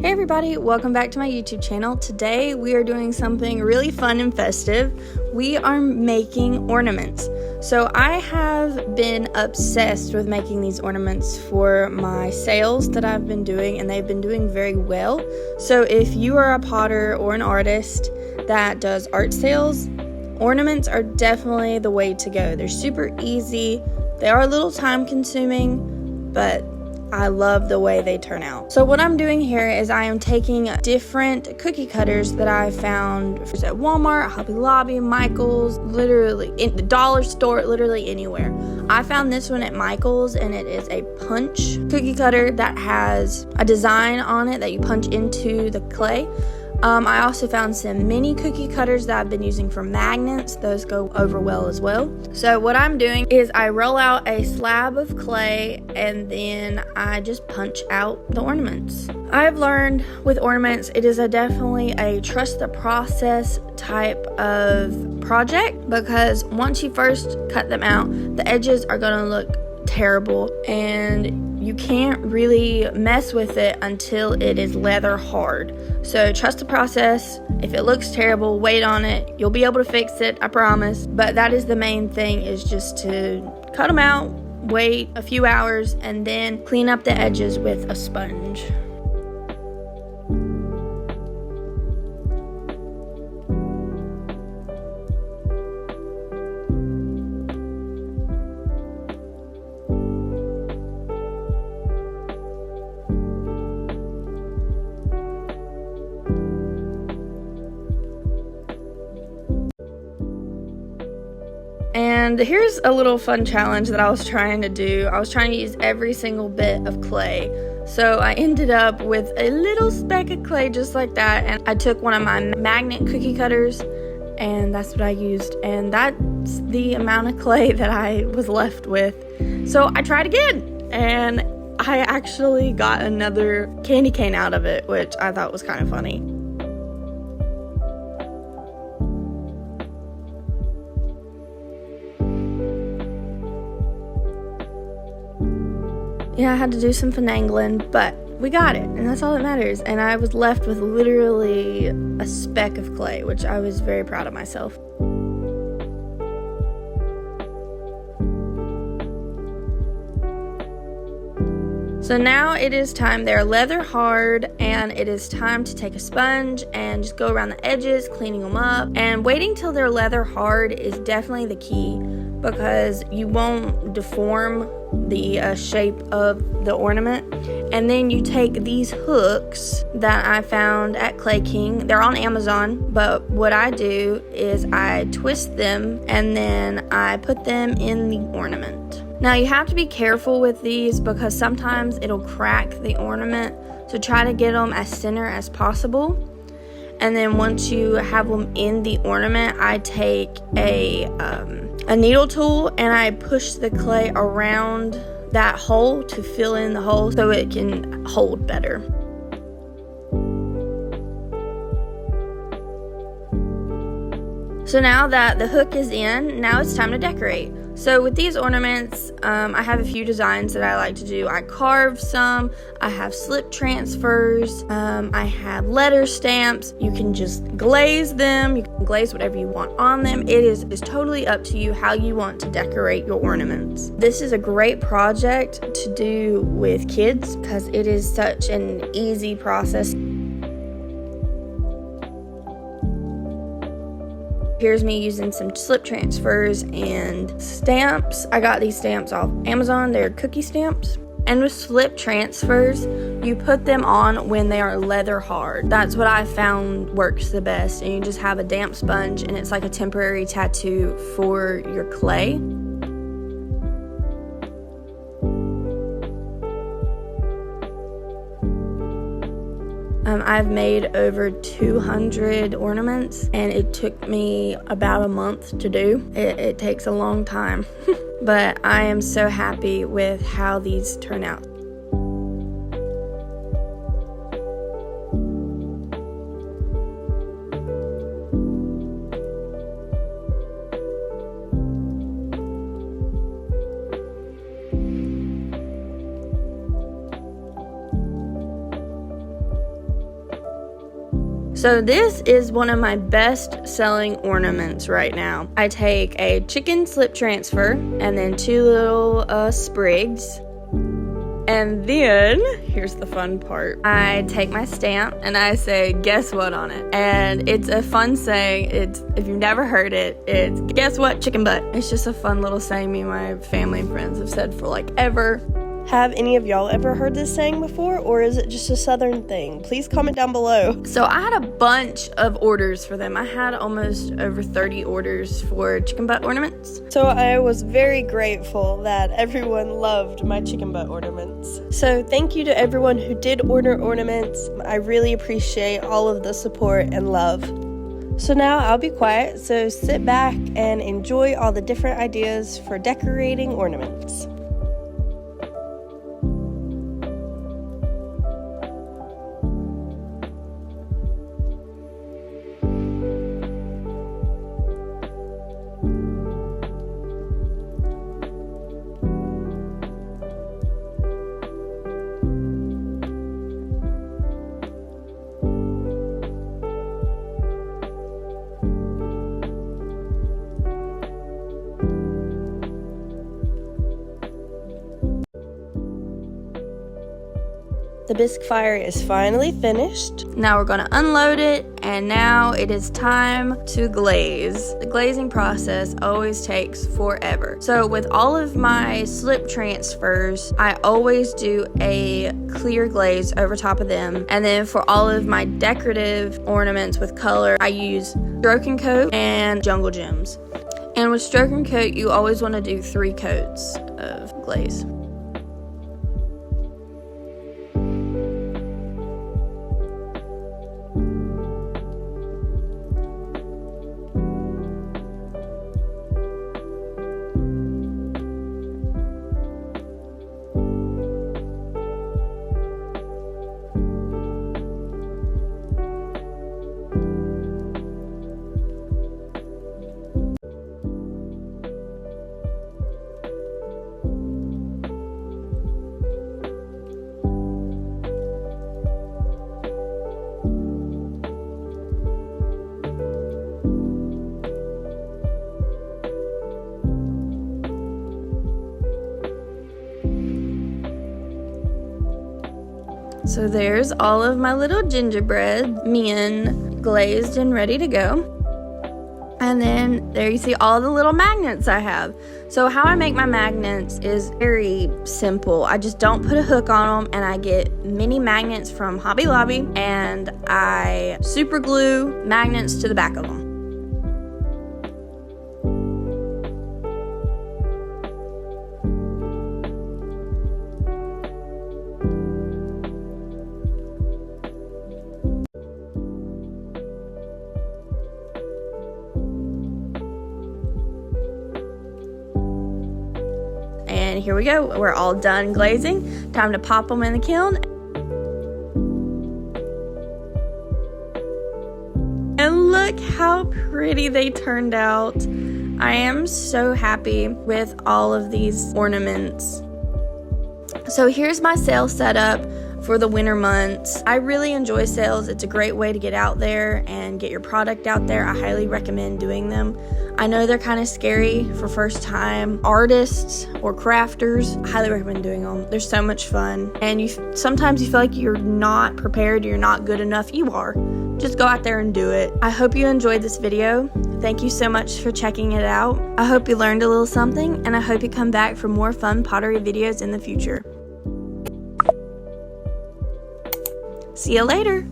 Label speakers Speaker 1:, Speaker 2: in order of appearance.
Speaker 1: Hey everybody, welcome back to my YouTube channel. Today we are doing something really fun and festive. We are making ornaments. So I have been obsessed with making these ornaments for my sales that I've been doing, and they've been doing very well. So if you are a potter or an artist that does art sales, ornaments are definitely the way to go. They're super easy. They are a little time consuming, but I love the way they turn out. So what I'm doing here is I am taking different cookie cutters that I found at Walmart, Hobby Lobby, Michael's, literally in the dollar store, literally anywhere. I found this one at Michael's, and it is a punch cookie cutter that has a design on it that you punch into the clay. I also found some mini cookie cutters that I've been using for magnets. Those go over well as well. So what I'm doing is I roll out a slab of clay and then I just punch out the ornaments. I've learned with ornaments, it is definitely a trust the process type of project, because once you first cut them out, the edges are going to look terrible and you can't really mess with it until it is leather hard. So trust the process. If it looks terrible, wait on it. You'll be able to fix it, I promise. But that is the main thing, is just to cut them out, wait a few hours, and then clean up the edges with a sponge. And here's a little fun challenge that I was trying to do. I was trying to use every single bit of clay. So I ended up with a little speck of clay just like that. And I took one of my magnet cookie cutters and that's what I used. And that's the amount of clay that I was left with. So I tried again and I actually got another candy cane out of it, which I thought was kind of funny. Yeah, I had to do some finagling, but we got it, and that's all that matters. And I was left with literally a speck of clay, which I was very proud of myself. So now it is time. They're leather hard, and it is time to take a sponge and just go around the edges, cleaning them up. And waiting till they're leather hard is definitely the key, because you won't deform the shape of the ornament. And then you take these hooks that I found at Clay King. They're on Amazon, but what I do is I twist them and then I put them in the ornament. Now you have to be careful with these because sometimes it'll crack the ornament, so try to get them as center as possible. And then once you have them in the ornament, I take a needle tool and I push the clay around that hole to fill in the hole so it can hold better. So now that the hook is in, now it's time to decorate. So with these ornaments, I have a few designs that I like to do. I carve some, I have slip transfers, I have letter stamps. You can just glaze them, you can glaze whatever you want on them. It is totally up to you how you want to decorate your ornaments. This is a great project to do with kids because it is such an easy process. Here's me using some slip transfers and stamps. I got these stamps off Amazon. They're cookie stamps. And with slip transfers, you put them on when they are leather hard. That's what I found works the best. And you just have a damp sponge and it's like a temporary tattoo for your clay. I've made over 200 ornaments and it took me about a month to do. It takes a long time, but I am so happy with how these turn out. So this is one of my best selling ornaments right now. I take a chicken slip transfer and then 2 little sprigs. And then, here's the fun part. I take my stamp and I say, guess what on it? And it's a fun saying. If you've never heard it, it's guess what, chicken butt. It's just a fun little saying me and my family and friends have said for like ever.
Speaker 2: Have any of y'all ever heard this saying before, or is it just a southern thing? Please comment down below.
Speaker 1: So I had a bunch of orders for them. I had almost over 30 orders for chicken butt ornaments.
Speaker 2: So I was very grateful that everyone loved my chicken butt ornaments. So thank you to everyone who did order ornaments. I really appreciate all of the support and love. So now I'll be quiet, so sit back and enjoy all the different ideas for decorating ornaments. The bisque fire is finally finished.
Speaker 1: Now we're gonna unload it, and now it is time to glaze. The glazing process always takes forever. So with all of my slip transfers, I always do a clear glaze over top of them. And then for all of my decorative ornaments with color, I use Stroke and Coat and Jungle Gems. And with Stroke and Coat, you always wanna do 3 coats of glaze. So there's all of my little gingerbread men glazed and ready to go. And then there you see all the little magnets I have. So how I make my magnets is very simple. I just don't put a hook on them, and I get mini magnets from Hobby Lobby, and I super glue magnets to the back of them. And here we go. We're all done glazing. Time to pop them in the kiln. And look how pretty they turned out. I am so happy with all of these ornaments. So here's my sale setup for the winter months. I really enjoy sales. It's a great way to get out there and get your product out there. I highly recommend doing them. I know they're kind of scary for first time artists or crafters. I highly recommend doing them. They're so much fun. And sometimes you feel like you're not prepared, you're not good enough. You are. Just go out there and do it. I hope you enjoyed this video. Thank you so much for checking it out. I hope you learned a little something, and I hope you come back for more fun pottery videos in the future. See you later.